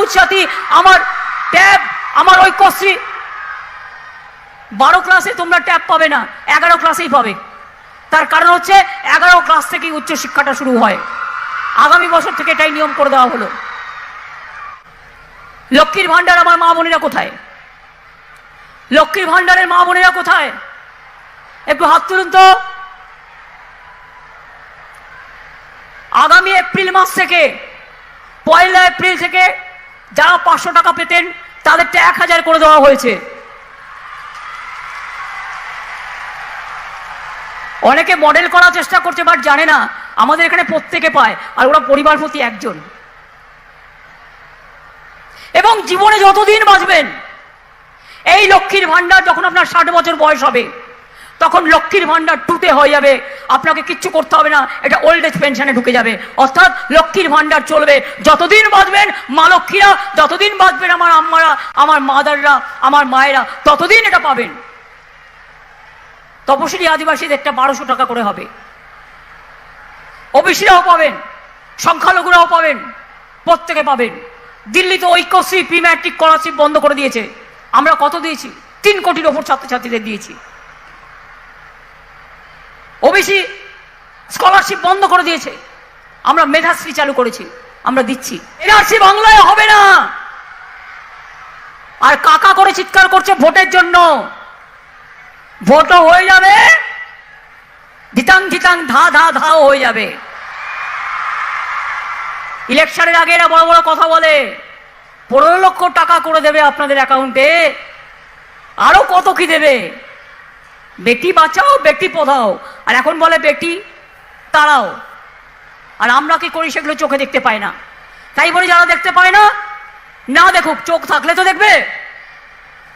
সবুজ সাথী, আমার ট্যাব, আমার ঐক্যশ্রী। 12 ক্লাসে তোমরা ট্যাব পাবে না, 11 ক্লাসেই পাবে। তার কারণ হচ্ছে 11 ক্লাস থেকেই উচ্চশিক্ষাটা শুরু হয়। আগামী বছর থেকে এটাই নিয়ম করে দেওয়া হলো। লক্ষ্মীর ভান্ডার আমার মা বোনেরা কোথায়? লক্ষ্মীর ভান্ডারের মা বোনেরা কোথায়? একটু হাত তুলুন তো। আগামী এপ্রিল মাস থেকে, 1 এপ্রিল থেকে যারা 500 টাকা পেতেন তাদেরটা 1000 করে দেওয়া হয়েছে। অনেকে মডেল করার চেষ্টা করছে, বাট জানে না আমাদের এখানে প্রত্যেকে পায়, আর ওরা পরিবার প্রতি একজন। এবং জীবনে যতদিন বাঁচবেন, এই লক্ষ্মীর ভান্ডার যখন আপনার 60 বছর বয়স হবে, তখন লক্ষ্মীর ভান্ডার 2তে হয়ে যাবে। আপনাকে কিচ্ছু করতে হবে না, এটা ওল্ড এজ পেনশনে ঢুকে যাবে। অর্থাৎ লক্ষ্মীর ভান্ডার চলবে যতদিন বাঁচবেন। মা লক্ষ্মীরা যতদিন বাঁচবেন, আমার আম্মারা, আমার মাদাররা, আমার মায়েরা, ততদিন এটা পাবেন। তপশিলি আদিবাসীদেরটা 1200 টাকা করে হবে। ওবিসিরাও পাবেন, সংখ্যালঘুরাও পাবেন, প্রত্যেকে পাবেন। দিল্লিতে ঐক্যশ্রী, প্রি ম্যাট্রিক স্কলারশিপ বন্ধ করে দিয়েছে। আমরা কত দিয়েছি? 3 কোটির ওপর ছাত্রছাত্রীদের দিয়েছি। ওবিসি স্কলারশিপ বন্ধ করে দিয়েছে, আমরা মেধাশ্রী চালু করেছি, আমরা দিচ্ছি। এনআরসি বাংলায় হবে না। আর কাকা করে চিৎকার করছে ভোটের জন্য। ভোটও হয়ে যাবে, ধিতাং ধিতাং ধা ধা ধাও হয়ে যাবে। ইলেকশনের আগে এরা বড় বড় কথা বলে, 15 লক্ষ টাকা করে দেবে আপনাদের অ্যাকাউন্টে, আরো কত কি দেবে। বেটি বাঁচাও, বেটি পড়াও, আর এখন বলে বেটি তাড়াও। আর আমরা কি করি সেগুলো চোখে দেখতে পাই না। তাই বলে যারা দেখতে পায় না, না দেখুক, চোখ থাকলে তো দেখবে।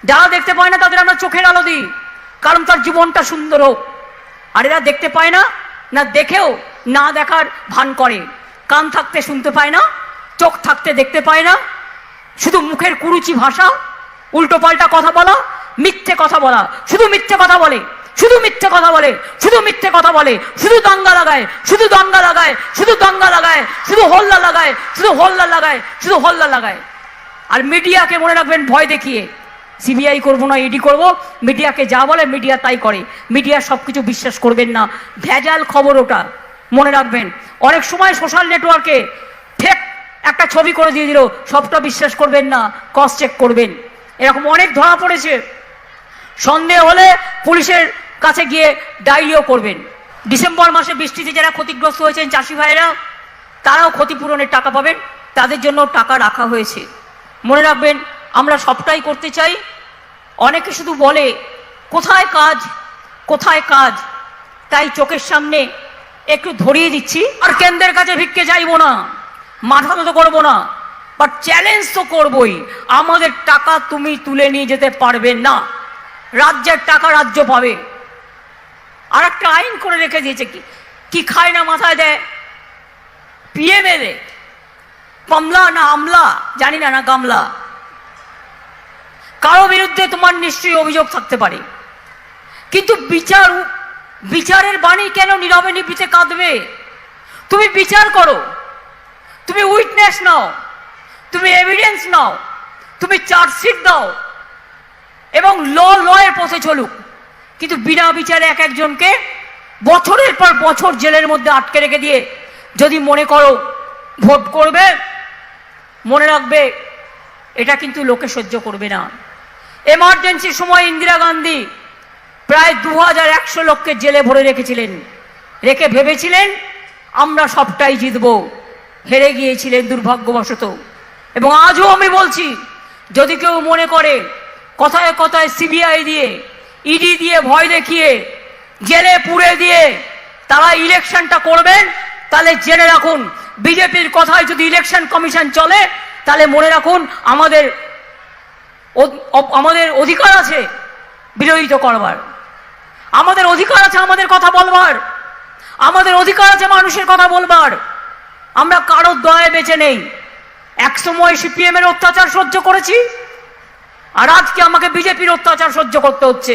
যারা দেখতে পায় না তাদের আমরা চোখের আলো দিই, কারণ তার জীবনটা সুন্দর হোক। আর এরা দেখতে পায় না, না দেখেও না দেখার ভান করে। কান থাকতে শুনতে পায় না, চোখ থাকতে দেখতে পায় না, শুধু মুখের কুরুচি ভাষা, উল্টো পাল্টা কথা বলা, মিথ্যে কথা বলা, শুধু মিথ্যে কথা বলে, শুধু মিথ্যে কথা বলে, শুধু মিথ্যে কথা বলে, শুধু দাঙ্গা লাগায়, শুধু দাঙ্গা লাগায়, শুধু দাঙ্গা লাগায়, শুধু হল্লা লাগায়, শুধু হল্লা লাগায়, শুধু হল্লা লাগায়। আর মিডিয়াকে মনে রাখবেন ভয় দেখিয়ে, সিবিআই করবো না, ইডি করবো, মিডিয়াকে যা বলে মিডিয়া তাই করে। মিডিয়া সবকিছু বিশ্বাস করবেন না, ভেজাল খবর ওটা, মনে রাখবেন। অনেক সময় সোশ্যাল নেটওয়ার্কে ফেক একটা ছবি করে দিয়ে দিল, সবটা বিশ্বাস করবেন না, ক্রস চেক করবেন। এরকম অনেক ধরা পড়েছে। সন্দেহ হলে পুলিশের কাছে গিয়ে ডায়েরিও করবেন। ডিসেম্বর মাসে বৃষ্টিতে যারা ক্ষতিগ্রস্ত হয়েছেন চাষি ভাইয়েরা, তারাও ক্ষতিপূরণের টাকা পাবেন, তাদের জন্য টাকা রাখা হয়েছে। মনে রাখবেন, আমরা সবটাই করতে চাই। অনেকে শুধু বলে কোথায় কাজ, কোথায় কাজ, তাই চোখের সামনে একটু ধরিয়ে দিচ্ছি। আর কেন্দ্রের কাছে ভিক্ষে চাইবো না, মাথা তো করবো না, বাট চ্যালেঞ্জ তো করবই। আমাদের টাকা তুমি তুলে নিয়ে যেতে পারবে না, রাজ্যের টাকা রাজ্য পাবে। আর একটা আইন করে রেখে দিয়েছে, কি খায় না মাথায় দেয়, পিএমএলএ, কমলা না আমলা জানি না, না গামলা। কারো বিরুদ্ধে তোমার নিশ্চয়ই অভিযোগ থাকতে পারে, কিন্তু বিচারের বাণী কেন নীরবে নিভৃতে কাঁদবে? তুমি বিচার করো, তুমি উইটনেস নাও, তুমি এভিডেন্স নাও, তুমি চার্জশিট দাও, এবং লয়ের পথে চলুক। কিন্তু বিনা বিচারে এক একজনকে বছরের পর বছর জেলের মধ্যে আটকে রেখে দিয়ে যদি মনে করো ভোট করবে, মনে রাখবে এটা কিন্তু লোকে সহ্য করবে না। এমার্জেন্সির সময় ইন্দিরা গান্ধী প্রায় 2100 লোককে জেলে ভরে রেখেছিলেন, রেখে ভেবেছিলেন আমরা সবটাই জিতব, হেরে গিয়েছিলেন দুর্ভাগ্যবশত। এবং আজও আমি বলছি, যদি কেউ মনে করে কথায় কথায় সিবিআই দিয়ে, ইডি দিয়ে ভয় দেখিয়ে, জেলে পুরে দিয়ে তারা ইলেকশনটা করবেন, তাহলে জেনে রাখুন, বিজেপির কথায় যদি ইলেকশন কমিশন চলে, তাহলে মনে রাখুন আমাদের অধিকার আছে বিরোধিতা করবার, আমাদের অধিকার আছে আমাদের কথা বলবার, আমাদের অধিকার আছে মানুষের কথা বলবার। আমরা কারোর দয়ায় বেঁচে নেই। একসময় সিপিএম এর অত্যাচার সহ্য করেছি, আর আজকে আমাকে বিজেপির অত্যাচার সহ্য করতে হচ্ছে।